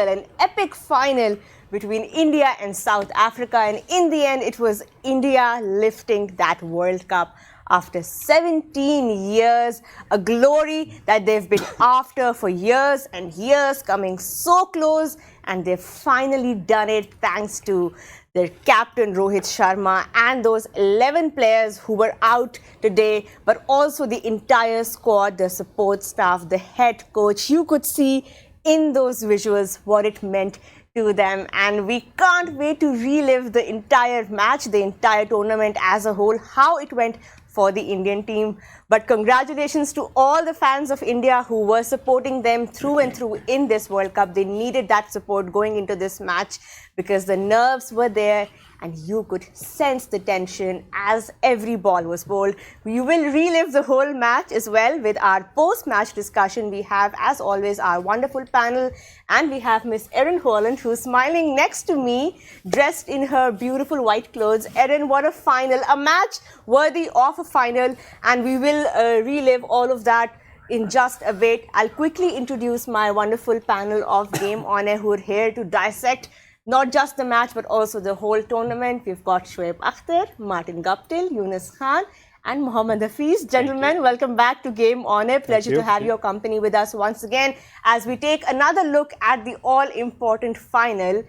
an epic final between India and South Africa. And in the end, it was India lifting that World Cup after 17 years, a glory that they've been after for years and years, coming so close, and they've finally done it thanks to their captain Rohit Sharma and those 11 players who were out today, but also the entire squad, the support staff, the head coach. You could see in those visuals what it meant to them, and we can't wait to relive the entire match, the entire tournament as a whole, how it went for the Indian team. But congratulations to all the fans of India who were supporting them through and through in this World Cup. They needed that support going into this match because the nerves were there and you could sense the tension as every ball was bowled. We will relive the whole match as well with our post-match discussion. We have, as always, our wonderful panel, and we have Miss Erin Holland, who's smiling next to me, dressed in her beautiful white clothes. Erin, what a final, a match worthy of a final, and we will relive all of that in just a bit. I'll quickly introduce my wonderful panel of Game On Air who are here to dissect not just the match, but also the whole tournament. We've got Shoaib Akhtar, Martin Guptill, Yunus Khan, and Mohammad Hafiz. Gentlemen, welcome back to Game On Air. Pleasure to have your company with us once again as we take another look at the all-important final.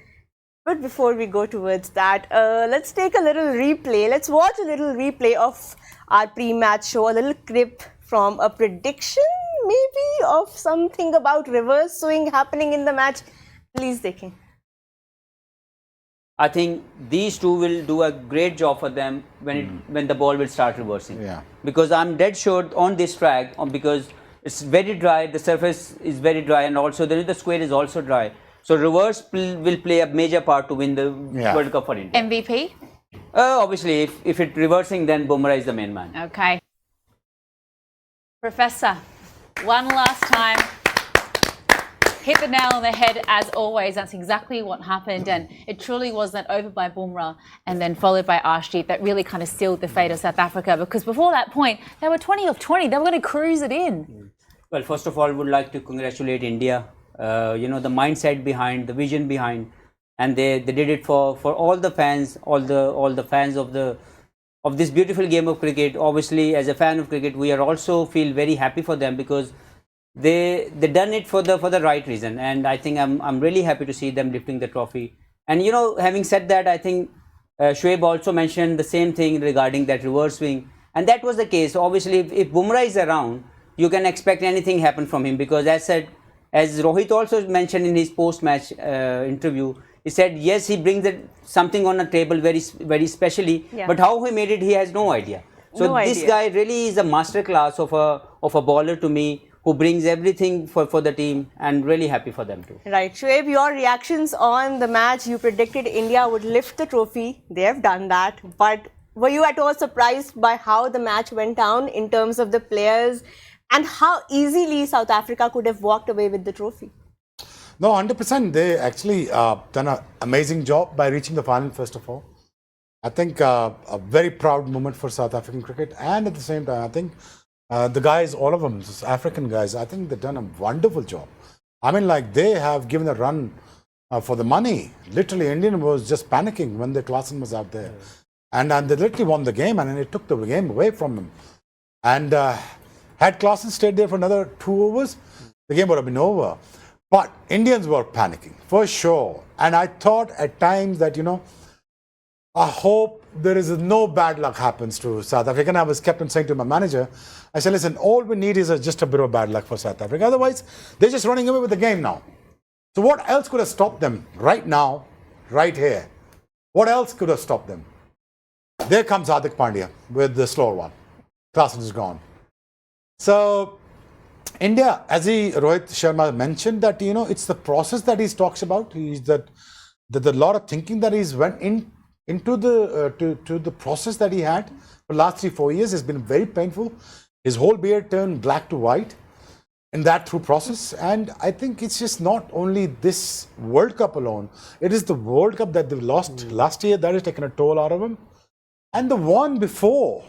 But before we go towards that, let's take a little replay. Let's watch a little replay of our pre-match show, a little clip from a prediction, maybe, of something about reverse swing happening in the match. Please, dekhein. I think these two will do a great job for them when the ball will start reversing. Yeah. Because I'm dead sure on this track, because it's very dry, the surface is very dry, and also the square is also dry. So reverse will play a major part to win the World Cup for India. MVP? Obviously, if it's reversing, then Bumrah is the main man. Okay. Professor, one last time. Hit the nail on the head as always. That's exactly what happened, and it truly was that over by Bumrah and then followed by Arshdeep that really kind of sealed the fate of South Africa, because before that point they were 20 of 20. They were going to cruise it in. Well, first of all, I would like to congratulate India. The mindset behind, the vision behind, and they did it for all the fans, all the fans of this beautiful game of cricket. Obviously, as a fan of cricket, we are also feel very happy for them because they done it for the right reason, and I think I'm really happy to see them lifting the trophy. And having said that, I think Shoaib also mentioned the same thing regarding that reverse swing, and that was the case. Obviously, if Bumrah is around, you can expect anything happen from him, because as Rohit also mentioned in his post-match interview, he said yes, he brings something on the table very very specially, but how he made it, he has no idea. So this guy really is a masterclass of a bowler to me, who brings everything for the team, and really happy for them too. Right. Shoaib, your reactions on the match. You predicted India would lift the trophy. They have done that. But were you at all surprised by how the match went down in terms of the players and how easily South Africa could have walked away with the trophy? No, 100%. They actually done an amazing job by reaching the final, first of all. I think a very proud moment for South African cricket. And at the same time, I think the guys, all of them, these African guys, I think they've done a wonderful job. I mean, like, they have given a run for the money. Literally, Indian was just panicking when the Klaasen was out there. And they literally won the game, and it took the game away from them. And had Klaasen stayed there for another 2 overs, the game would have been over. But Indians were panicking, for sure. And I thought at times that, I hope there is no bad luck happens to South Africa. And I was kept on saying to my manager, I said, listen, all we need is just a bit of bad luck for South Africa. Otherwise, they're just running away with the game now. So what else could have stopped them right now, right here? What else could have stopped them? There comes Hardik Pandya with the slower one. Klaasen is gone. So India, as Rohit Sharma mentioned, that, it's the process that he talks about. That a lot of thinking that he's went into the process that he had for the last 3-4 years has been very painful. His whole beard turned black to white in that through process. And I think it's just not only this World Cup alone. It is the World Cup that they lost last year that has taken a toll out of him. And the one before,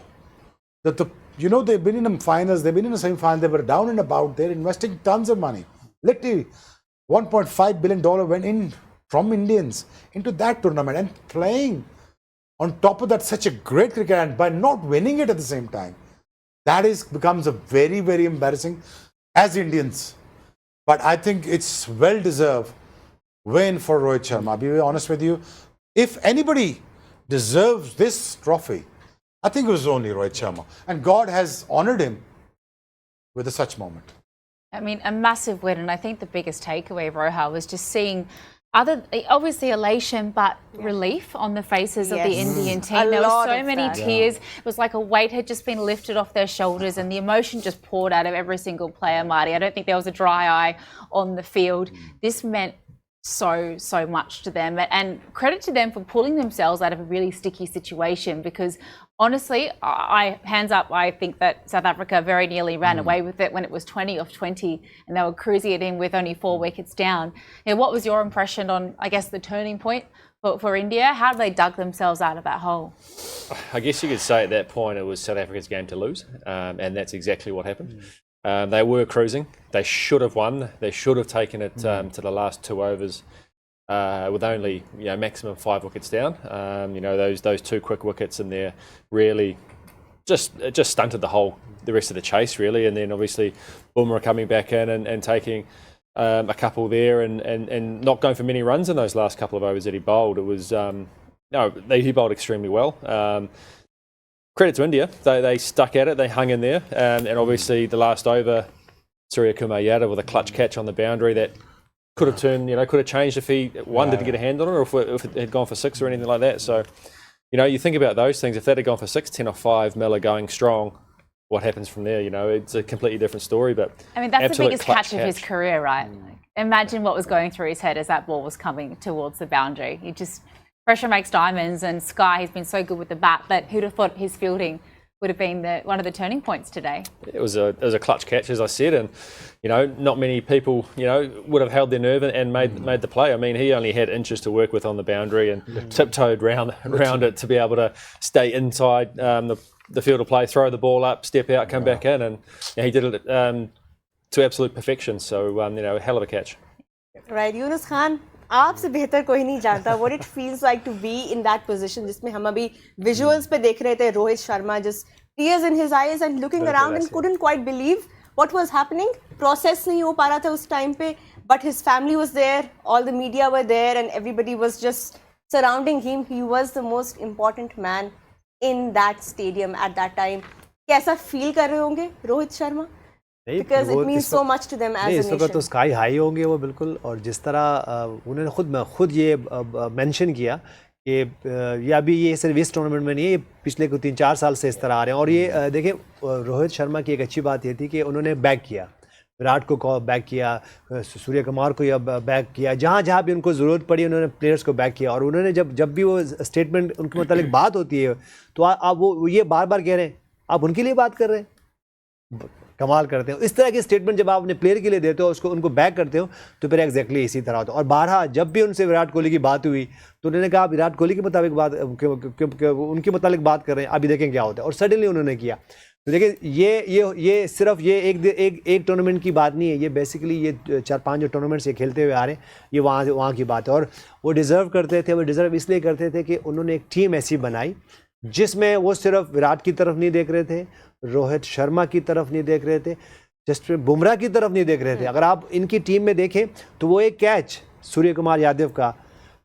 they've been in the finals, they've been in the semi-final, they were down and about, they're investing tons of money. Literally, $1.5 billion went in from Indians into that tournament, and playing on top of that such a great cricket, and by not winning it at the same time, that becomes a very, very embarrassing as Indians. But I think it's well deserved win for Rohit Sharma. I'll be very honest with you. If anybody deserves this trophy, I think it was only Rohit Sharma. And God has honored him with a such moment. I mean, a massive win, and I think the biggest takeaway, Roha, was just seeing obviously elation, but relief on the faces of the Yes. Indian A team. There were lot so of many that. tears. It was like a weight had just been lifted off their shoulders, and the emotion just poured out of every single player, Marty. I don't think there was a dry eye on the field. This meant so much to them, and credit to them for pulling themselves out of a really sticky situation, because honestly, I hands up, I think that South Africa very nearly ran away with it when it was 20 off 20 and they were cruising it in with only 4 wickets down. What was your impression on, I guess, the turning point for India? How they dug themselves out of that hole? I guess you could say at that point it was South Africa's game to lose, and that's exactly what happened. They were cruising. They should have won. They should have taken it to the last 2 overs with only maximum 5 wickets down. Those 2 quick wickets in there really just stunted the rest of the chase really. And then obviously Bumrah coming back in and taking a couple there and not going for many runs in those last couple of overs that he bowled. It was he bowled extremely well. Credit to India, they stuck at it, they hung in there, and obviously the last over, Surya Kumar Yadav with a clutch catch on the boundary that could have turned, could have changed if he wanted to get a hand on it, or if it had gone for 6 or anything like that. So, you think about those things. If that had gone for 6, 10 or 5, Miller going strong, what happens from there? It's a completely different story. But I mean, that's the absolute biggest clutch catch of his career, right? Like, imagine what was going through his head as that ball was coming towards the boundary. Pressure makes diamonds, and Sky has been so good with the bat that who'd have thought his fielding would have been one of the turning points today. It was a clutch catch, as I said, and not many people would have held their nerve and made the play. I mean, he only had inches to work with on the boundary and tiptoed round it to be able to stay inside the field of play, throw the ball up, step out, come back in, and he did it to absolute perfection. So a hell of a catch. Right, Yunus Khan, आपसे बेहतर कोई नहीं जानता what it feels like to be in that position, जिसमें हम अभी visuals पे देख रहे थे Rohit Sharma just tears in his eyes and looking around and couldn't quite believe what was happening. Process नहीं हो पा रहा था उस time पे, but his family was there, all the media were there, and everybody was just surrounding him. He was the most important man in that stadium at that time. कैसा feel कर रहे होंगे Rohit Sharma? Because it means so much to them as a इस वक्त nation. तो sky high होंगे वो बिल्कुल. और जिस तरह उन्होंने खुद ये मेंशन किया कि ये अभी ये सिर्फ इस टूर्नामेंट में नहीं है, ये पिछले 3-4 साल से इस तरह आ रहे हैं. और ये देखिए, रोहित शर्मा की एक अच्छी बात ये थी कि उन्होंने बैक किया, विराट को बैक किया, सूर्य कुमार को बैक किया, जहाँ भी उनको ज़रूरत पड़ी उन्होंने प्लेयर्स को बैक किया. और उन्होंने जब भी वो स्टेटमेंट उनके मतलब बात होती है तो आप वो ये बार कह रहे हैं, आप उनके लिए बात कर रहे हैं, कमाल करते हो. इस तरह की स्टेटमेंट जब आप अपने प्लेयर के लिए देते हो, उनको बैक करते हो, तो फिर एग्जैक्टली इसी तरह होता है. और बारहा जब भी उनसे विराट कोहली की बात हुई तो उन्होंने कहा विराट कोहली के मुताबिक उनके मुताबिक बात कर रहे हैं, अभी देखें क्या होता है. और सडनली उन्होंने किया. तो देखिए, ये सिर्फ ये एक टूर्नामेंट की बात नहीं है, ये बेसिकली ये 4-5 जो टूर्नामेंट्स ये खेलते हुए आ रहे हैं, ये वहाँ की बात है. और वो डिज़र्व करते थे, वो डिज़र्व इसलिए करते थे कि उन्होंने एक टीम ऐसी बनाई जिसमें वो सिर्फ विराट की तरफ नहीं देख रहे थे, रोहित शर्मा की तरफ नहीं देख रहे थे, जस्ट बुमराह की तरफ नहीं देख रहे थे. अगर आप इनकी टीम में देखें तो वो एक कैच सूर्य कुमार यादव का,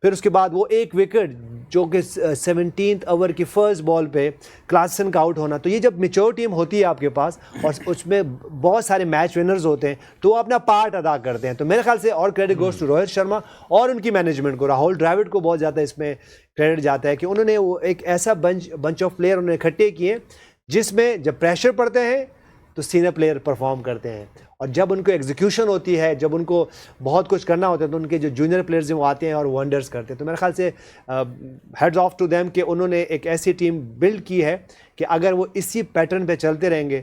फिर उसके बाद वो एक विकेट जो कि 17th ओवर की फर्स्ट बॉल पे क्लासन का आउट होना. तो ये जब मेच्योर टीम होती है आपके पास और उसमें बहुत सारे मैच विनर्स होते हैं तो वो अपना पार्ट अदा करते हैं. तो मेरे ख्याल से और credit goes to Rohit Sharma और उनकी मैनेजमेंट को. राहुल द्रविड़ को बहुत ज़्यादा इसमें क्रेडिट जाता है कि उन्होंने वो एक ऐसा बंच ऑफ प्लेयर उन्होंने इकट्ठे किए जिसमें जब प्रेशर पड़ते हैं तो सीनियर प्लेयर परफॉर्म करते हैं, और जब उनको एग्जीक्यूशन होती है, जब उनको बहुत कुछ करना होता है तो उनके जो जूनियर प्लेयर्स हैं वो आते हैं और वंडर्स करते हैं. तो मेरे ख्याल से हेड्स ऑफ टू देम कि उन्होंने एक ऐसी टीम बिल्ड की है कि अगर वो इसी पैटर्न पे चलते रहेंगे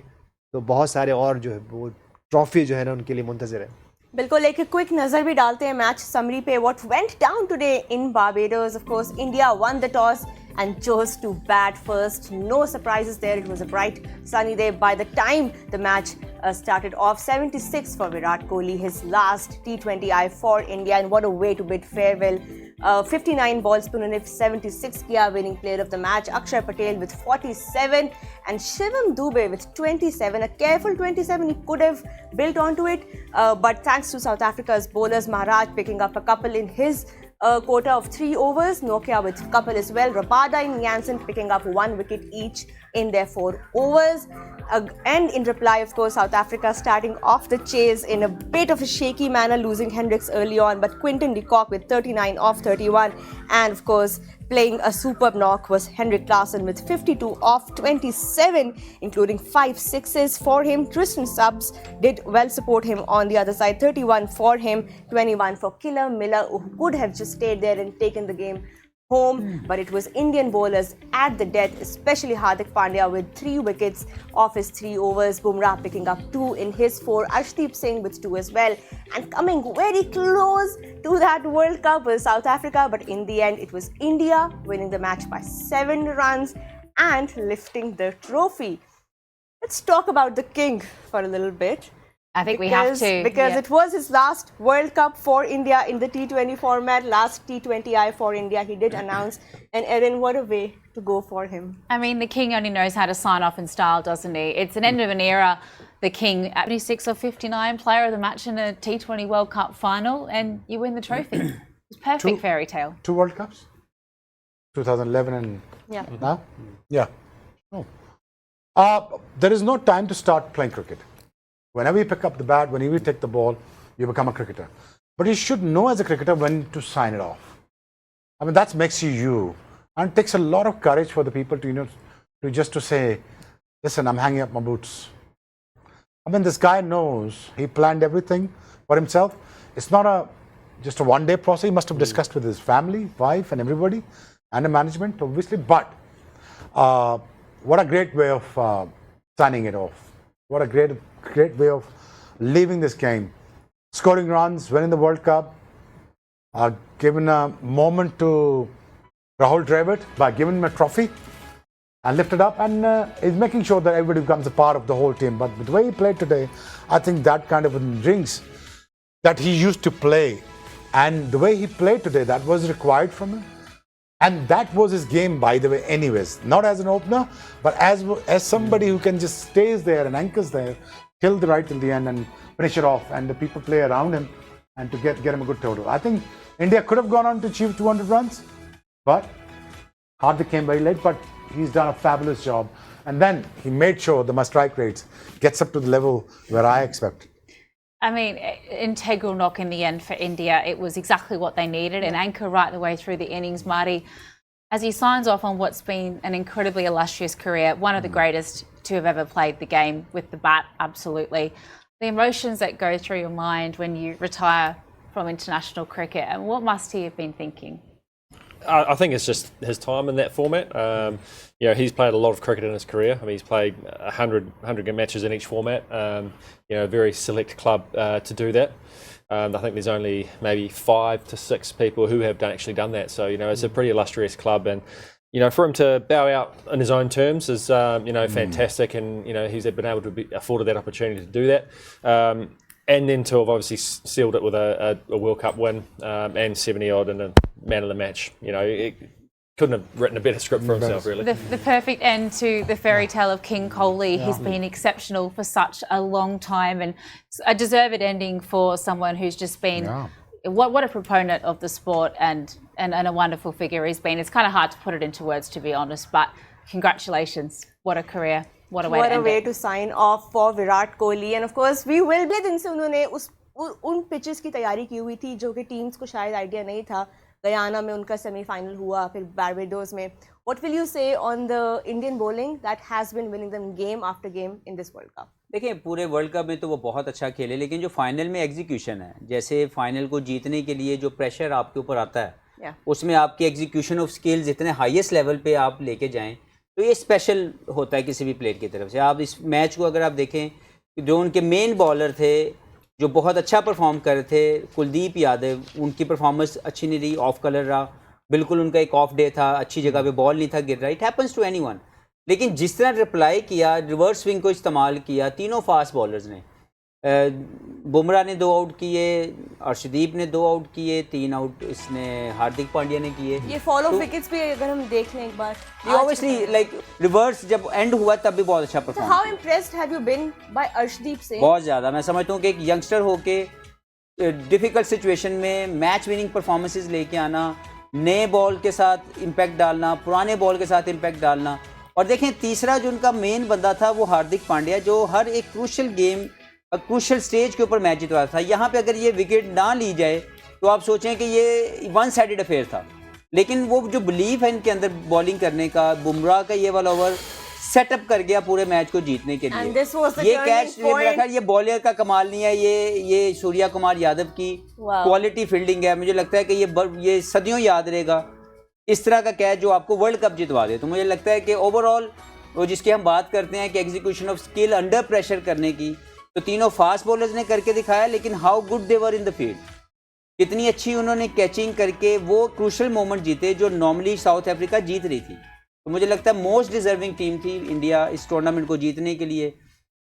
तो बहुत सारे और जो है वो ट्रॉफी जो है ना उनके लिए मुंतज़िर है. बिल्कुल, एक क्विक नज़र भी डालते हैं मैच समरी पे. What went down today in Barbados. Of course India one the toss and chose to bat first. No surprises there. It was a bright, sunny day by the time the match started off. 76 for Virat Kohli, his last T20I for India, and what a way to bid farewell. 59 balls पे उन्होंने 76 किया, winning player of the match. Akshar Patel with 47 and Shivam Dube with 27. A careful 27, he could have built onto it, but thanks to South Africa's bowlers, Maharaj picking up a couple in his quota of 3 overs. Nokia with a couple as well. Rabada and Jansen picking up 1 wicket each in their 4 overs. And in reply, of course, South Africa starting off the chase in a bit of a shaky manner, losing Hendricks early on. But Quinton de Kock with 39 off 31. And of course, playing a superb knock was Henrik Larsson with 52 off 27, including 5 sixes for him. Tristan Stubbs did well support him on the other side. 31 for him, 21 for Killer Miller, who could have just stayed there and taken the game home, but it was Indian bowlers at the death, especially Hardik Pandya with 3 wickets off his 3 overs. Bumrah picking up 2 in his 4. Arshdeep Singh with 2 as well. And coming very close to that World Cup was South Africa, but in the end it was India winning the match by 7 runs and lifting the trophy. Let's talk about the king for a little bit. I think we have to. Because yeah. it was his last World Cup for India in the T20 format, last T20I for India. He did announce, and Erin, what a way to go for him. I mean, the king only knows how to sign off in style, doesn't he? It's an end of an era. The king, 76 or 59, player of the match in a T20 World Cup final, and you win the trophy. It's perfect fairy tale. 2 World Cups? 2011 and now? Yeah. No. There is no time to start playing cricket. Whenever you pick up the bat, whenever you take the ball, you become a cricketer. But you should know as a cricketer when to sign it off. I mean, that makes you you. And it takes a lot of courage for the people to, to just to say, listen, I'm hanging up my boots. I mean, this guy knows, he planned everything for himself. It's not just a one-day process. He must have discussed with his family, wife, and everybody, and the management, obviously. But what a great way of signing it off. What a great way of leaving this game. Scoring runs, winning the World Cup, giving a moment to Rahul Dravid by giving him a trophy and lift it up, and is making sure that everybody becomes a part of the whole team. But with the way he played today, I think that kind of rings that he used to play, and the way he played today, that was required from him. And that was his game, by the way, anyways. Not as an opener, but as somebody who can just stays there and anchors there till the right till the end and finish it off, and the people play around him and to get him a good total. I think India could have gone on to achieve 200 runs, but Hardik came very late, but he's done a fabulous job. And then he made sure the strike rates gets up to the level where I expect. I mean, integral knock in the end for India. It was exactly what they needed, an anchor right the way through the innings, Marty. As he signs off on what's been an incredibly illustrious career, one of the greatest to have ever played the game with the bat, absolutely. The emotions that go through your mind when you retire from international cricket, and what must he have been thinking? I think it's just his time in that format. He's played a lot of cricket in his career. I mean, he's played 100 matches in each format. A very select club to do that. I think there's only maybe 5 to 6 people who have actually done that. So, it's a pretty illustrious club. And, for him to bow out on his own terms is, fantastic. And, he's been able to be afforded that opportunity to do that. And then to have obviously sealed it with a World Cup win and 70-odd and a man of the match. It couldn't have written a better script for himself, really. The perfect end to the fairy tale of King Kohli. He's been exceptional for such a long time, and a deserved ending for someone who's just been what a proponent of the sport and a wonderful figure he's been. It's kind of hard to put it into words, to be honest, but congratulations. What a career. What a way to sign off for Virat Kohli. And of course, we will be दिन से उन्होंने उन pitches की तैयारी की हुई थी जो कि teams को शायद idea नहीं था. गयाना में उनका semi-final हुआ, फिर Barbados में. What will you say on the Indian bowling that has been winning them game after game in this World Cup? देखिए, पूरे वर्ल्ड कप में तो वो बहुत अच्छा खेले, लेकिन जो फाइनल में एग्जीक्यूशन है, जैसे फाइनल को जीतने के लिए जो प्रेशर आपके ऊपर आता है, उसमें आपकी एग्जीक्यूशन ऑफ स्किल्स इतने हाईएस्ट लेवल पे आप लेके जाएं, तो ये स्पेशल होता है किसी भी प्लेयर की तरफ से. आप इस मैच को अगर आप देखें, जो उनके मेन बॉलर थे जो बहुत अच्छा परफॉर्म कर रहे थे, कुलदीप यादव, उनकी परफॉर्मेंस अच्छी नहीं रही, ऑफ कलर रहा. बिल्कुल उनका एक ऑफ डे था, अच्छी जगह पे बॉल नहीं था गिर रहा, इट हैपेंस टू एनीवन। लेकिन जिस तरह रिप्लाई किया, रिवर्स स्विंग को इस्तेमाल किया तीनों फास्ट बॉलर्स ने, बुमराह ने 2 आउट किए, अर्शदीप ने 2 आउट किए, 3 आउट इसने हार्दिक पांड्या ने किए। ये फॉल ऑफ विकेट्स भी अगर हम देख लें एक बार, ऑब्वियसली लाइक रिवर्स जब एंड हुआ तब भी बहुत अच्छा So perform how impressed have you been by Arshdeep Singh? बहुत ज़्यादा। मैं समझता हूँ कि एक यंगस्टर होके डिफ़िकल्ट सिचुएशन में मैच विनिंग परफॉर्मेंसेस लेके आना, नए बॉल के साथ इम्पैक्ट डालना, पुराने बॉल के साथ इम्पैक्ट डालना। और देखें तीसरा जो उनका मेन बंदा था वो हार्दिक पांड्या, जो हर एक क्रूशल गेम, क्रूशल स्टेज के ऊपर मैच जितवा था। यहाँ पे अगर ये विकेट ना ली जाए तो आप सोचें कि ये वन साइडेड अफेयर था। लेकिन वो जो बिलीफ है इनके अंदर बॉलिंग करने का, बुमराह का ये वाला ओवर सेटअप कर गया पूरे मैच को जीतने के And लिए। this was the ये turning कैच मेरा point. ख्याल ये बॉलर का कमाल नहीं है, ये सूर्या कुमार यादव की Wow. क्वालिटी फील्डिंग है। मुझे लगता है कि ये सदियों याद रहेगा, इस तरह का कैच जो आपको वर्ल्ड कप जितवा दे। तो मुझे लगता है कि ओवरऑल वो जिसकी हम बात करते हैं कि execution of skill under pressure करने की, तो तीनों फास्ट बॉलर्स ने करके दिखाया। लेकिन how good they were in the field, कितनी अच्छी उन्होंने कैचिंग करके वो क्रूशल मोमेंट जीते जो नॉर्मली साउथ अफ्रीका जीत रही थी। तो मुझे लगता है मोस्ट डिजर्विंग टीम थी इंडिया इस टूर्नामेंट को जीतने के लिए।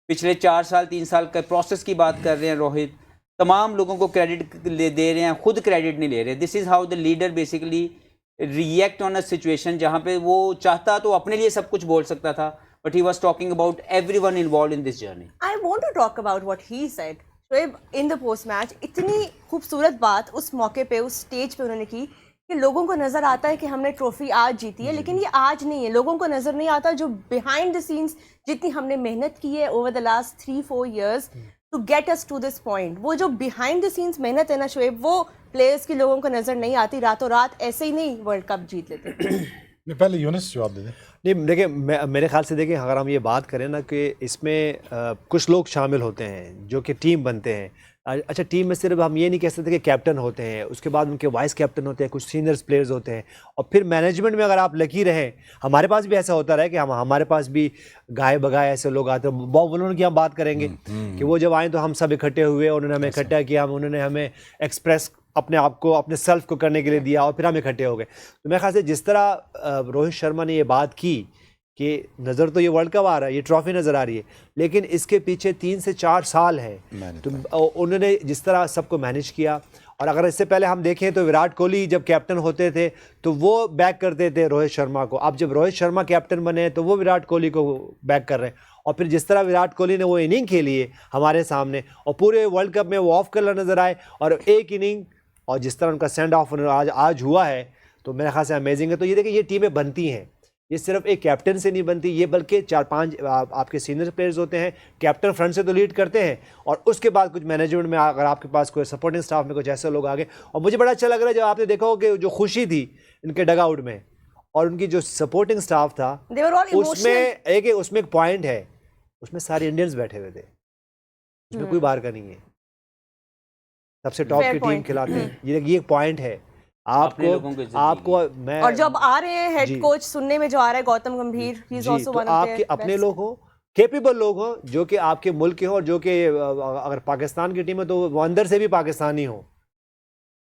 पिछले 4 साल 3 साल का प्रोसेस की बात कर रहे हैं रोहित, तमाम लोगों को क्रेडिट दे रहे हैं, खुद क्रेडिट नहीं ले रहे। This is how the leader basically react on a situation जहाँ पे वो चाहता तो अपने लिए सब कुछ बोल सकता था, but he was talking about everyone involve in this journey. I want to talk about what he said. Shoaib in the post match इतनी खूबसूरत बात उस मौके पे, उस स्टेज पे उन्होंने की कि लोगों को नजर आता है कि हमने ट्रॉफी आज जीती है, लेकिन ये आज नहीं है। लोगों को नजर नहीं आता जो बिहाइंड द सीन्स जितनी हमने मेहनत की है over the last 3-4 years to get us to this point. वो जो बिहाइंड द सीन्स मेहनत है ना शोएब, वो प्लेयर्स की लोगों को नजर नहीं आती। रातों रात ऐसे ही नहीं वर्ल्ड कप जीत लेते। पहले यूनुस जवाब दे दें। नहीं देखिए, मेरे ख्याल से देखिए, अगर हम ये बात करें ना कि इसमें कुछ लोग शामिल होते हैं जो कि टीम बनते हैं। अच्छा, टीम में सिर्फ हम ये नहीं कह सकते कि कैप्टन होते हैं, उसके बाद उनके वाइस कैप्टन होते हैं, कुछ सीनियर्स प्लेयर्स होते हैं, और फिर मैनेजमेंट में अगर आप लकी रहें, हमारे पास भी ऐसा होता रहा कि हमारे पास भी गाय बगाए ऐसे लोग आते हैं। बॉब वुलन की हम बात करेंगे कि वो जब आए तो हम सब इकट्ठे हुए, उन्होंने हमें इकट्ठा किया, उन्होंने हमें एक्सप्रेस अपने आप को, अपने सेल्फ को करने के लिए दिया, और फिर हम इकट्ठे हो गए। तो मेरे ख्याल से जिस तरह रोहित शर्मा ने ये बात की कि नज़र तो ये वर्ल्ड कप आ रहा है, ये ट्रॉफी नज़र आ रही है, लेकिन इसके पीछे 3 से 4 साल है। तो उन्होंने जिस तरह सबको मैनेज किया, और अगर इससे पहले हम देखें तो विराट कोहली जब कैप्टन होते थे तो वो बैक करते थे रोहित शर्मा को। अब जब रोहित शर्मा कैप्टन बने तो वो विराट कोहली को बैक कर रहे हैं। और फिर जिस तरह विराट कोहली ने वो इनिंग खेली है हमारे सामने, और पूरे वर्ल्ड कप में वो ऑफ कलर नज़र आए, और एक इनिंग, और जिस तरह उनका सेंड ऑफ आज हुआ है, तो मेरे ख्याल से अमेजिंग है। तो ये देखिए, ये टीमें बनती हैं, ये सिर्फ एक कैप्टन से नहीं बनती, ये बल्कि 4-5 आपके सीनियर प्लेयर्स होते हैं। कैप्टन फ्रंट से तो लीड करते हैं, और उसके बाद कुछ मैनेजमेंट में अगर आपके पास कोई सपोर्टिंग स्टाफ में कुछ ऐसे लोग आ गए। और मुझे बड़ा अच्छा लग रहा है जब आपने देखा हो कि जो खुशी थी इनके डग आउट में, और उनकी जो सपोर्टिंग स्टाफ था, They were all emotional. उसमें एक पॉइंट है, उसमें सारे इंडियंस बैठे हुए थे, उसमें कोई बाहर का नहीं है, सबसे टॉप Fair की टीम point. खिलाते हैं। ये एक पॉइंट है अपने लोगों को इज्जत आपको मैं, और जब आ रहे हैं हेड जी। कोच सुनने में जो आ रहा है गौतम गंभीर, ही इज जी, आल्सो तो वन ऑफ आपके अपने लोग हो, कैपेबल लोग हो, जो कि आपके मुल्क के हो, और जो कि अगर पाकिस्तान की टीम है तो वो अंदर से भी पाकिस्तानी हो,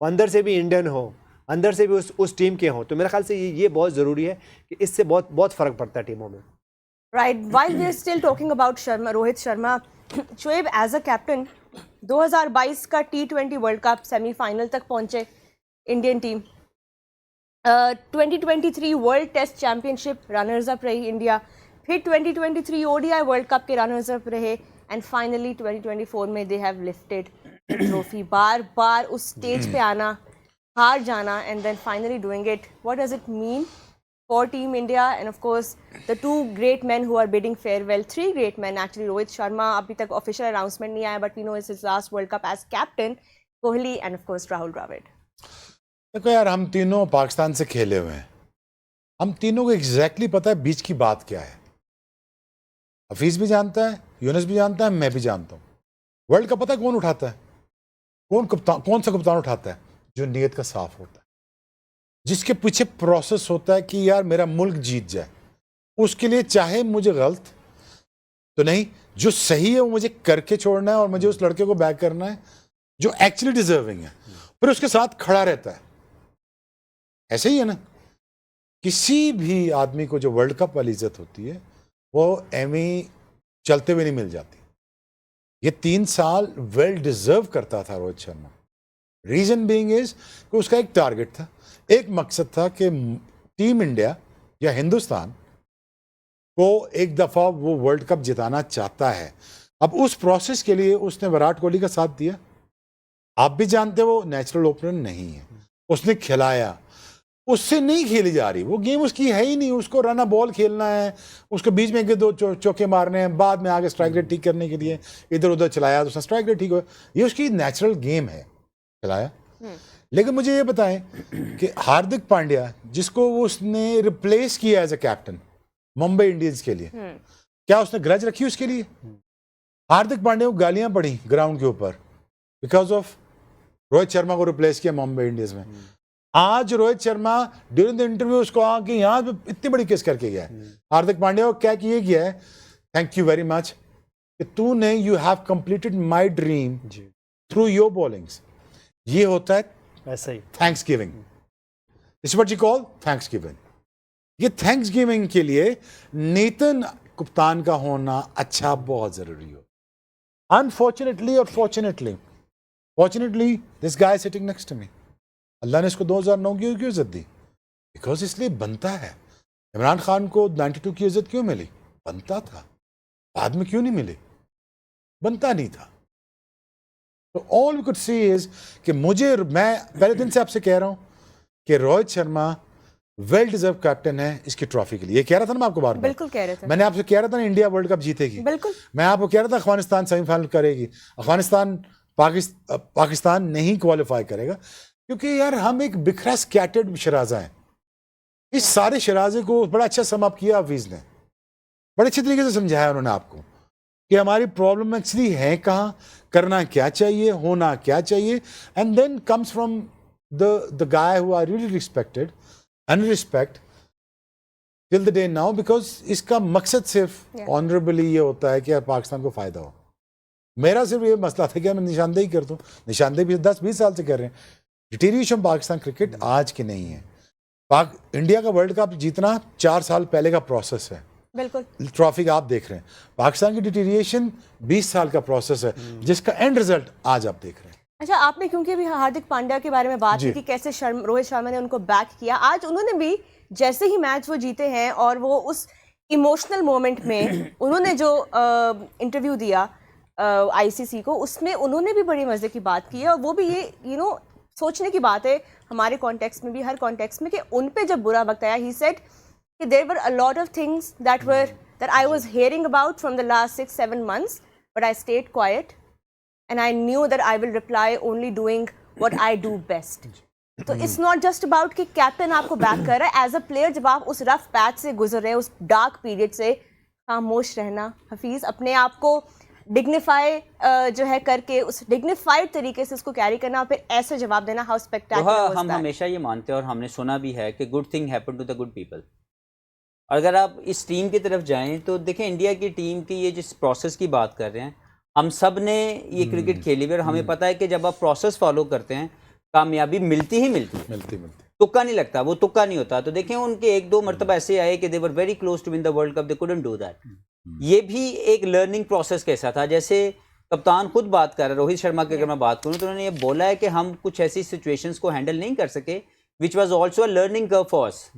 अंदर से भी इंडियन हो, अंदर से भी उस टीम के हो। तो मेरे ख्याल से ये बहुत ज़रूरी है कि इससे बहुत फ़र्क पड़ता है टीमों में। Right, while we are still talking about Sharma, Rohit Sharma, Shoaib as a captain 2022 का T20 वर्ल्ड कप सेमीफाइनल तक पहुंचे Indian team. 2023 world test championship runners up रही इंडिया, फिर 2023 ODI वर्ल्ड कप के रनर्स अप रहे, एंड फाइनली 2024 में दे हैव लिफ्टेड ट्रॉफी। बार बार उस स्टेज पे आना, हार जाना, and then finally doing it, what does it mean for Team India, and of course the 2 great men who are bidding farewell, 3 great men actually. Rohit Sharma, abhi tak official announcement nahi aaya, but we know it's his last World Cup as captain. Kohli, and of course Rahul Dravid. देखो यार, हम तीनों पाकिस्तान से खेले हुए हैं, हम तीनों को एग्जैक्टली पता है बीच की बात क्या है। हफीज भी जानता है, यूनुस भी जानता है, मैं भी जानता हूँ। वर्ल्ड कप पता है कौन उठाता है? कौन सा कप्तान उठाता है? जो नीयत का साफ होता है, जिसके पीछे प्रोसेस होता है कि यार मेरा मुल्क जीत जाए। उसके लिए चाहे मुझे गलत तो नहीं, जो सही है वो मुझे करके छोड़ना है, और मुझे उस लड़के को बैक करना है जो एक्चुअली डिजर्विंग है, फिर उसके साथ खड़ा रहता है। ऐसे ही है ना, किसी भी आदमी को जो वर्ल्ड कप वाली इज्जत होती है वो एमी चलते हुए नहीं मिल जाती। ये 3 साल वेल डिजर्व करता था Rohit Sharma. Reason being is कि उसका एक टारगेट था, एक मकसद था कि टीम इंडिया या हिंदुस्तान को एक दफा वो वर्ल्ड कप जिताना चाहता है। अब उस प्रोसेस के लिए उसने विराट कोहली का साथ दिया। आप भी जानते हो वो नेचुरल ओपनर नहीं है, उसने खिलाया, उससे नहीं खेली जा रही वो गेम, उसकी है ही नहीं। उसको रन बॉल खेलना है, उसको बीच में 1-2 चौके मारने हैं, बाद में आगे स्ट्राइक रेट ठीक करने के लिए इधर उधर चलाया तो उसका स्ट्राइक रेट ठीक हो। ये उसकी नेचुरल गेम है, खिलाया। लेकिन मुझे ये बताएं कि हार्दिक पांड्या जिसको उसने रिप्लेस किया as a captain Mumbai Indians के लिए, क्या उसने ग्रज रखी उसके लिए? हार्दिक पांड्या को गालियां पड़ी ग्राउंड के ऊपर बिकॉज ऑफ रोहित शर्मा को रिप्लेस किया मुंबई इंडियंस में। आज Rohit Sharma during the interview उसको आके यहाँ पे इतनी बड़ी केस करके गया है हार्दिक पांड्या को, क्या किए गया है, थैंक यू वेरी मच कि तूने you have completed my dream through your bowlings. ये होता है ऐसा ही thanksgiving, it's what you call thanksgiving. ये थैंक्स गिविंग के लिए नीतन कप्तान का होना अच्छा बहुत जरूरी हो। अनफॉर्चुनेटली और fortunately this guy sitting next to me, Allah ने इसको 2009 की क्यों इज्जत दी? बिकॉज इसलिए बनता है। इमरान खान को 92 की इज्जत क्यों मिली? बनता था। बाद में क्यों नहीं मिली? बनता नहीं था। तो all we could see is कि मैं पहले दिन से आपसे कह रहा हूं कि Rohit Sharma well deserve captain है इसकी ट्रॉफी के लिए। ये कह रहा था ना मैं आपको बार-बार, बिल्कुल कह रहे थे। मैंने आपसे कह रहा था ना इंडिया वर्ल्ड कप जीतेगी, बिल्कुल। मैं आपको कह रहा था अफगानिस्तान सेमीफाइनल करेगी, अफगानिस्तान पाकिस्तान नहीं क्वालिफाई करेगा, क्योंकि यार हम एक बिखरा स्कैटर्ड शराजा है। इस सारे शराजे को बड़ा अच्छा सम अप किया हफीज ने, बड़े अच्छे तरीके से समझाया उन्होंने आपको कि हमारी प्रॉब्लम एक्चुअली है कहाँ, करना क्या चाहिए, होना क्या चाहिए। And then comes from the guy who are really respected and respect till the day now, because इसका मकसद सिर्फ ऑनरेबली ये होता है कि पाकिस्तान को फायदा हो। मेरा सिर्फ ये मसला था कि मैं निशानदेही कर दूं, निशानदेही भी 10-20 साल से कर रहे हैं। डिटीरिएशन पाकिस्तान क्रिकेट आज की नहीं है। इंडिया का वर्ल्ड कप जीतना 4 साल पहले का प्रोसेस है, बिल्कुल। ट्रॉफी का आप देख रहे हैं। पाकिस्तान की डिटीरिएशन 20 साल का प्रोसेस है, जिसका एंड रिजल्ट आज आप देख रहे हैं। अच्छा, आपने क्योंकि अभी हार्दिक पांड्या के बारे में बात की कि कैसे रोहित शर्मा ने उनको बैक किया, आज उन्होंने भी जैसे ही मैच वो जीते हैं और वो उस इमोशनल मोमेंट में उन्होंने जो इंटरव्यू दिया आईसीसी को, उसमें उन्होंने भी बड़ी मजे की बात की है। और वो भी ये सोचने की बात है हमारे कॉन्टेक्स्ट में भी, हर कॉन्टेक्स्ट में, कि उन पे जब बुरा वक्त आया, ही सेड कि there were a lot of things that I was hearing about from the last 6-7 months, but I stayed quiet and I knew that I will reply only doing what I do best. तो it's not just about कि captain आपको back कर रहा है, as a player जब आप उस rough patch से गुजर रहे हैं, उस डार्क पीरियड से, खामोश रहना हफीज, अपने आप को डिग्निफाई जो है करके उस डिग्निफाइड तरीके से उसको कैरी करना और फिर ऐसे जवाब देना, हाउ स्पेक्टेकुलर। हम हमेशा ये मानते हैं और हमने सुना भी है कि good thing happen to the good people. अगर आप इस टीम की तरफ जाएं तो देखें, इंडिया की टीम की ये जिस प्रोसेस की बात कर रहे हैं, हम सब ने ये क्रिकेट खेली हुई और हमें पता है कि जब आप प्रोसेस फॉलो करते हैं कामयाबी मिलती ही मिलती है, तुक्का नहीं लगता, वो तुक्का नहीं होता। तो देखें उनके 1-2 मरतबा ऐसे आए कि they were very close to win the world cup, they couldn't do that. ये भी एक लर्निंग प्रोसेस कैसा था, जैसे कप्तान खुद बात कर रहे, रोहित शर्मा की अगर मैं बात करूं तो उन्होंने ये बोला है कि हम कुछ ऐसी सिचुएशंस को हैंडल नहीं कर सके, which was also a learning curve for us.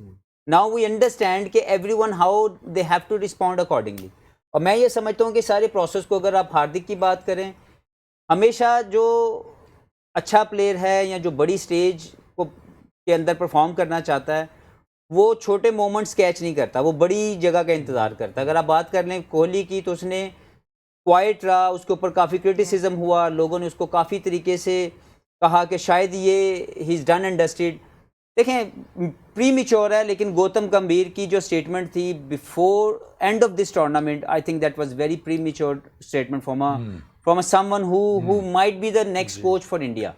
Now we understand कि everyone how they have to respond accordingly. और मैं ये समझता हूँ कि सारे प्रोसेस को, अगर आप हार्दिक की बात करें, हमेशा जो अच्छा प्लेयर है या जो बड़ी स्टेज को के अंदर परफॉर्म करना चाहता है, वो छोटे मोमेंट्स कैच नहीं करता, वो बड़ी जगह का इंतज़ार करता है। अगर आप बात कर लें कोहली की, तो उसने क्वाइट रहा, उसके ऊपर काफ़ी क्रिटिसिज्म हुआ, लोगों ने उसको काफ़ी तरीके से कहा कि शायद ये he is done and dusted. देखें प्री मैच्योर है, लेकिन गौतम गंभीर की जो स्टेटमेंट थी before end of this tournament, I think that was very pre mature statement from someone who might be the next coach for India.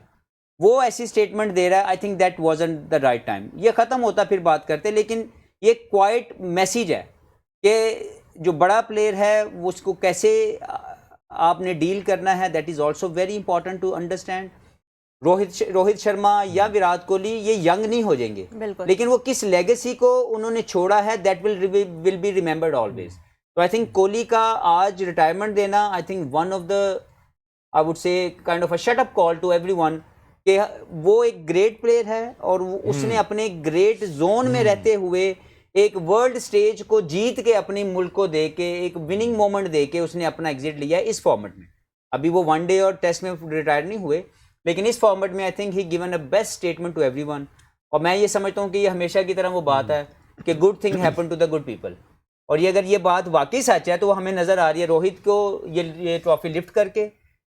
वो ऐसी statement दे रहा है, I think that wasn't the right time. ये ख़त्म होता फिर बात करते, लेकिन ये क्वाइट मैसेज है कि जो बड़ा प्लेयर है वो उसको कैसे आपने डील करना है, that is also very important to understand. Rohit Sharma या विराट कोहली ये यंग नहीं हो जाएंगे, बिल्कुल। लेकिन वो किस लेगेसी को उन्होंने छोड़ा है, that will be remembered always. तो आई थिंक कोहली का आज रिटायरमेंट देना, I think one of the, I would say kind of a shut up call to everyone कि वो एक ग्रेट प्लेयर है और उसने अपने ग्रेट जोन में रहते हुए एक वर्ल्ड स्टेज को जीत के अपने मुल्क को दे के एक विनिंग मोमेंट दे के उसने अपना एग्जिट लिया इस फॉर्मेट में। अभी वो वनडे और टेस्ट में रिटायर नहीं हुए, लेकिन इस फॉर्मेट में I think he given a best statement to everyone. और मैं ये समझता हूँ कि ये हमेशा की तरह वो बात है कि good thing happen to the good people, और ये अगर ये बात वाकई सच है तो वो हमें नजर आ रही है रोहित को ये ट्रॉफी लिफ्ट करके,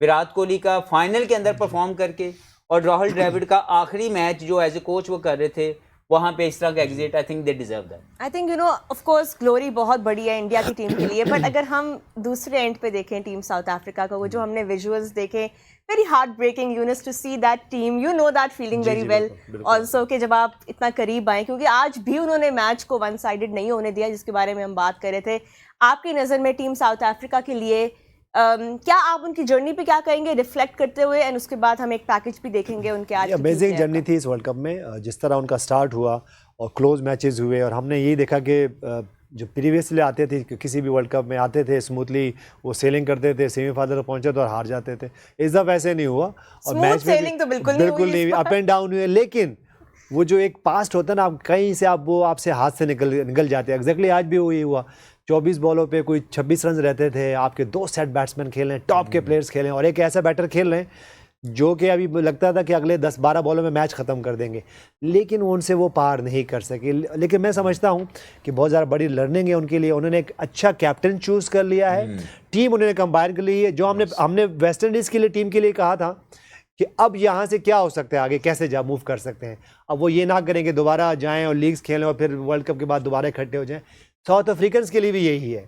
विराट कोहली का फाइनल के अंदर परफॉर्म करके, और राहुल द्रविड़ का आखिरी मैच जो एज ए कोच वो कर रहे थे वहाँ पे इस तरह का exit, I think they deserve that. I think of course glory बहुत बड़ी है इंडिया की टीम के लिए, बट अगर हम दूसरे एंड पे देखें टीम साउथ अफ्रीका का, वो जो हमने विजुअल्स देखे, very heart breaking Younis to see that team, that feeling very well also, कि जब आप इतना करीब आए, क्योंकि आज भी उन्होंने मैच को वन साइडेड नहीं होने दिया, जिसके बारे में हम बात कर रहे थे। आपकी नज़र में टीम साउथ अफ्रीका के लिए क्या आप उनकी जर्नी पे क्या कहेंगे रिफ्लेक्ट करते हुए, एंड उसके बाद हम एक पैकेज भी देखेंगे उनके आज। अमेजिंग जर्नी थी इस वर्ल्ड कप में, जिस तरह उनका स्टार्ट हुआ और क्लोज मैचेस हुए, और हमने यही देखा कि जो प्रीवियसली आते थे किसी भी वर्ल्ड कप में आते थे स्मूथली, वो सेलिंग करते थे, सेमीफाइनल तक पहुंचे तो और हार जाते थे। इस दफ़ा ऐसे नहीं हुआ, और मैच में सेलिंग तो बिल्कुल नहीं हुई, अप एंड डाउन हुए, लेकिन वो जो एक पास्ट होता है ना, आप कहीं से आप वो आपसे हाथ से निकल जाते हैं। एग्जैक्टली आज भी वही हुआ, 24 बॉलों पे कोई 26 रन रहते थे, आपके 2 सेट बैट्समैन खेल रहे हैं, टॉप के प्लेयर्स खेल रहे हैं, और एक ऐसा बैटर खेल रहे हैं जो कि अभी लगता था कि अगले 10-12 बॉलों में मैच ख़त्म कर देंगे, लेकिन उनसे वो पार नहीं कर सके। लेकिन मैं समझता हूँ कि बहुत ज़्यादा बड़ी लर्निंग है उनके लिए। उन्होंने एक अच्छा कैप्टन चूज़ कर लिया है, टीम उन्होंने कंबाइन कर ली है। जो हमने वेस्ट इंडीज़ के लिए टीम के लिए कहा था कि अब यहाँ से क्या हो सकता है, आगे कैसे मूव कर सकते हैं, अब वो ये ना करें कि दोबारा जाएँ और लीग्स खेलें और फिर वर्ल्ड कप के बाद दोबारा इकट्ठे हो जाएँ। साउथ अफ्रीकन के लिए भी यही है,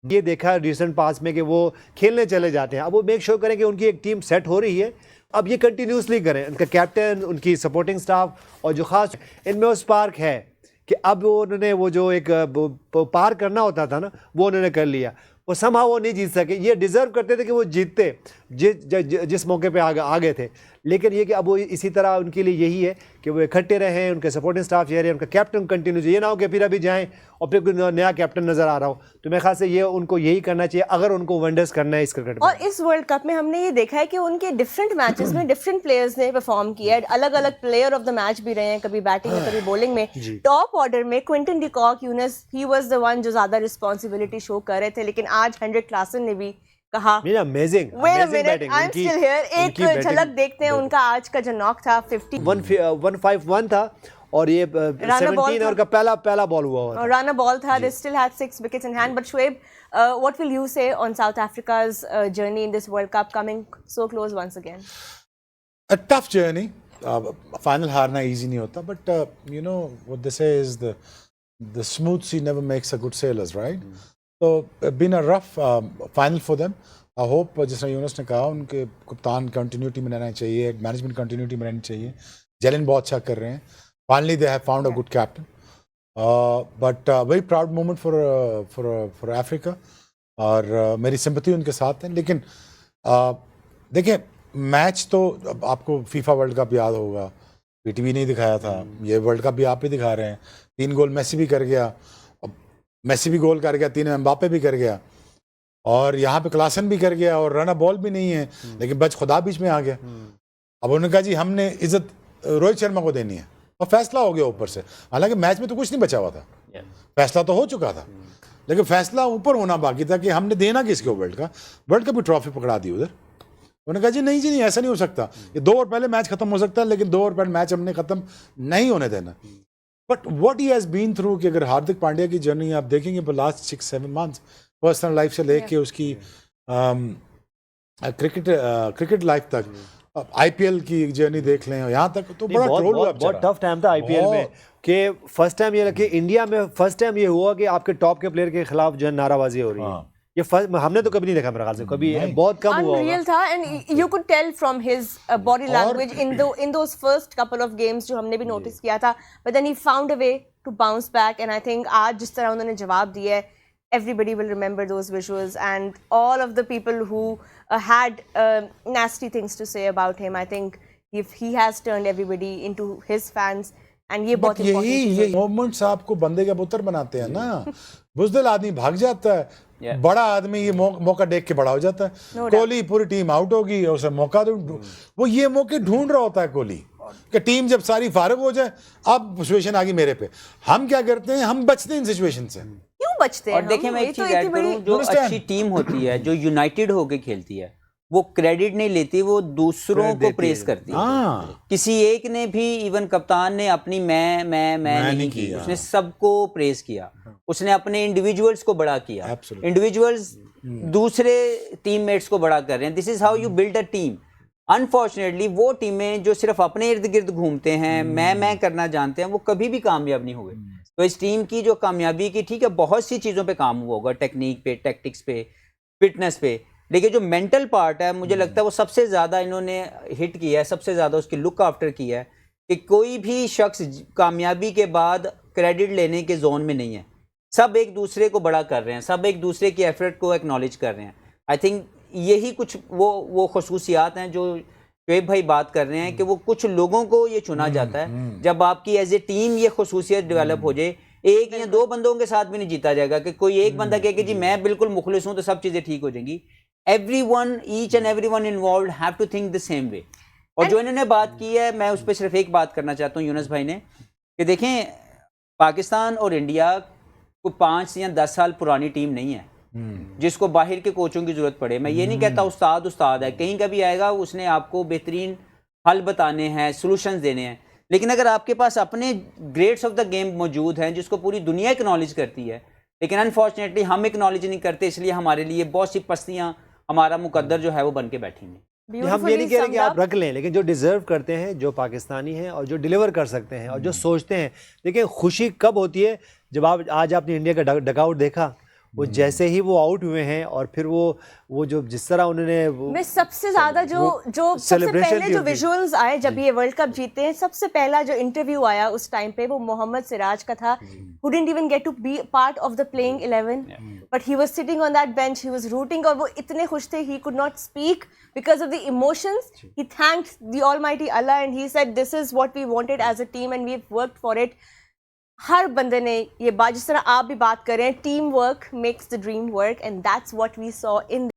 ये देखा रिसेंट पास में कि वो खेलने चले जाते हैं। अब वो मेक श्योर करें कि उनकी एक टीम सेट हो रही है, अब ये कंटिन्यूसली करें, उनका कैप्टन, उनकी सपोर्टिंग स्टाफ, और जो खास इनमें वो स्पार्क है कि अब वो उन्होंने वो जो एक पार करना होता था ना, वो उन्होंने कर लिया। वो समहा वो नहीं जीत सके, ये डिज़र्व करते थे कि वो जीतते जिस मौके पे आ गए थे, लेकिन ये कि अब वो इसी तरह उनके लिए यही है कि वो इकट्ठे रहें, उनके सपोर्टिंग स्टाफ ये रहे, उनका कैप्टन कंटिन्यू, ये ना हो कि फिर अभी जाएं और फिर कोई नया कैप्टन नज़र आ रहा हो। तो मेरे ख्याल से ये उनको यही करना चाहिए अगर उनको वंडर्स करना है इस क्रिकेट में। और इस वर्ल्ड कप में हमने ये देखा है कि उनके डिफरेंट मैचेस में डिफरेंट प्लेयर्स ने परफॉर्म किया है, अलग अलग प्लेयर ऑफ द मैच भी रहे हैं, कभी बैटिंग में कभी बॉलिंग में। टॉप ऑर्डर में Quinton de Kock, Younis, he was the one जो ज्यादा रिस्पॉन्सिबिलिटी शो कर रहे थे, लेकिन आज हेनरिक क्लासन ने भी कहा amazing batting. I am still here, एक झलक देखते हैं उनका आज का जो नॉक था 151 था, और ये 17 और का पहला बॉल हुआ रन बॉल था। They still had 6 wickets in hand. But Shoaib, what will you say on South Africa's journey in this World Cup, coming so close once again? A tough journey. Final हारना easy नहीं होता, but you know what they say is the smooth sea never makes a good sailors, right? So been a rough final for them. I hope जिस तरह यूनुस ने कहा, उनके कप्तान continuity में रहना चाहिए, मैनेजमेंट कंटिन्यूटी में रहनी चाहिए। जेलन बहुत अच्छा कर रहे हैं। Finally, they have found a good captain. But very proud moment for Africa. और मेरी सिंपैथी उनके साथ है। लेकिन देखिए, मैच तो आपको फीफा वर्ल्ड कप याद होगा, पीटीवी नहीं दिखाया था, ये वर्ल्ड कप भी आप ही दिखा रहे हैं। 3 गोल मेसी भी कर गया, मेसी भी गोल कर गया, 3 एम्बापे भी कर गया, और यहाँ पे क्लासन भी कर गया, और रन बॉल भी नहीं है, लेकिन बच खुदा बीच में आ गया। अब उन्होंने कहा जी हमने इज्जत रोहित शर्मा को देनी है, और फैसला हो गया ऊपर से। हालांकि मैच में तो कुछ नहीं बचा हुआ था, फैसला तो हो चुका था, लेकिन फैसला ऊपर होना बाकी था कि हमने देना किसको वर्ल्ड कप की ट्रॉफी पकड़ा दी उधर। उन्होंने कहा जी नहीं जी नहीं, ऐसा नहीं हो सकता, ये 2 ओवर पहले मैच खत्म हो सकता है, लेकिन 2 ओवर पहले मैच हमने खत्म नहीं होने देना। But what he has been through, कि अगर हार्दिक पांड्या की जर्नी आप देखेंगे for last 6-7 months, personal life से लेके उसकी क्रिकेट लाइफ तक, आईपीएल की जर्नी देख लें, यहाँ तक तो बड़ा ट्रोल हुआ। बहुत टफ टाइम था आईपीएल में, कि फर्स्ट टाइम ये कि इंडिया में फर्स्ट टाइम ये हुआ कि आपके टॉप के प्लेयर के खिलाफ जो नाराबाजी हो रही है। ये हमने तो कभी नहीं देखा मेरे ख्याल से, कभी बहुत कम हुआ अनरियल था। And you could tell from his body language in those first couple of games जो हमने भी नोटिस किया था, but then he found a way to bounce back. And I think आज जिस तरह उन्होंने जवाब दिया है, everybody will remember those visuals, and all of the people who had nasty things to say about him, I think if he has turned everybody into his fans, and ये but बहुत important यही चीज़ ये है। Moments आपको बंदे का पुत्र बनाते हैं ना। बुजदिल आदमी भाग जाता है, Yeah. बड़ा आदमी ये मौका देख के बड़ा हो जाता है। No doubt. कोहली पूरी टीम आउट होगी और उसे मौका दो, वो ये मौके ढूंढ रहा होता है कोहली कि टीम जब सारी फारिग हो जाए, अब सिचुएशन आ गई मेरे पे। हम क्या करते हैं, हम बचते हैं इन सिचुएशन से। क्यों बचते हैं और देखिए हम? मैं ये एक तो चीज इतनी ऐड बड़ी करूं, जो Understand? अच्छी टीम होती है, जो यूनाइटेड होके खेलती है, वो क्रेडिट नहीं लेती, वो दूसरों को प्रेस करती है। हाँ, किसी एक ने भी, इवन कप्तान ने अपनी मैं नहीं की, किया। उसने सबको प्रेस किया, उसने अपने इंडिविजुअल्स को बड़ा किया। Absolutely. इंडिविजुअल्स दूसरे टीममेट्स को बड़ा कर रहे हैं। This is how you build a team. Unfortunately वो टीमें जो सिर्फ अपने इर्द गिर्द घूमते हैं, मैं करना जानते हैं, वो कभी भी कामयाब नहीं हुए। तो इस टीम की जो कामयाबी की, ठीक है, बहुत सी चीज़ों पे काम हुआ होगा, टेक्निक पे, टैक्टिक्स पे, फिटनेस पे, लेकिन जो मेंटल पार्ट है, मुझे लगता है वो सबसे ज़्यादा इन्होंने हिट किया है, सबसे ज़्यादा उसकी लुक आफ्टर किया है कि कोई भी शख्स कामयाबी के बाद क्रेडिट लेने के जोन में नहीं है। सब एक दूसरे को बड़ा कर रहे हैं, सब एक दूसरे की एफर्ट को एक्नॉलेज कर रहे हैं। आई थिंक यही कुछ वो खसूसियात हैं जो शुएब भाई बात कर रहे हैं कि वो कुछ लोगों को ये चुना जाता है। जब आपकी एज ए टीम ये खसूसियत डेवलप हो जाए, एक या दो बंदों के साथ भी नहीं जीता जाएगा कि कोई एक बंदा कहे कि जी मैं बिल्कुल मुखलिस हूं तो सब चीज़ें ठीक हो जाएंगी। Everyone, each and everyone involved have to think the same way. और जो इन्होंने बात की है, मैं उस पर सिर्फ एक बात करना चाहता हूँ यूनुस भाई ने, कि देखें पाकिस्तान और इंडिया को 5 या 10 साल पुरानी टीम नहीं है जिसको बाहर के कोचों की जरूरत पड़े। मैं ये नहीं कहता उस्ताद है, कहीं कभी आएगा, उसने आपको बेहतरीन हल बताने हैं, सॉल्यूशंस देने हैं, लेकिन अगर आपके पास अपने ग्रेट्स ऑफ द गेम मौजूद हैं जिसको पूरी दुनिया एक्नॉलेज करती है, लेकिन अनफॉर्चुनेटली हम एक्नॉलेज नहीं करते, इसलिए हमारे लिए बहुत सी पस्तियां, हमारा मुकद्दर जो है वो बन के बैठी हैं। हम ये नहीं कह रहे कि आप रख लें, लेकिन जो डिजर्व करते हैं, जो पाकिस्तानी हैं और जो डिलीवर कर सकते हैं और जो सोचते हैं। देखिए खुशी कब होती है, जब आज आपने इंडिया का डगआउट देखा, वो जैसे ही वो आउट हुए हैं और फिर वो जो जिस तरह उन्होंने मैं सबसे ज्यादा जो सबसे पहले जो विजुअल्स आए जब ये वर्ल्ड कप जीते हैं, सबसे पहला जो इंटरव्यू आया उस टाइम पे वो मोहम्मद सिराज का था, who didn't even get to be part of the playing 11, but he was sitting on that bench, he was rooting, और वो इतने खुश थे, he could not speak because of the emotions. He thanked the Almighty Allah and he said this is what we wanted as a team and we've worked for it. हर बंदे ने ये बात, जिस तरह आप भी बात कर रहे हैं, team work makes the dream work, and that's what we saw in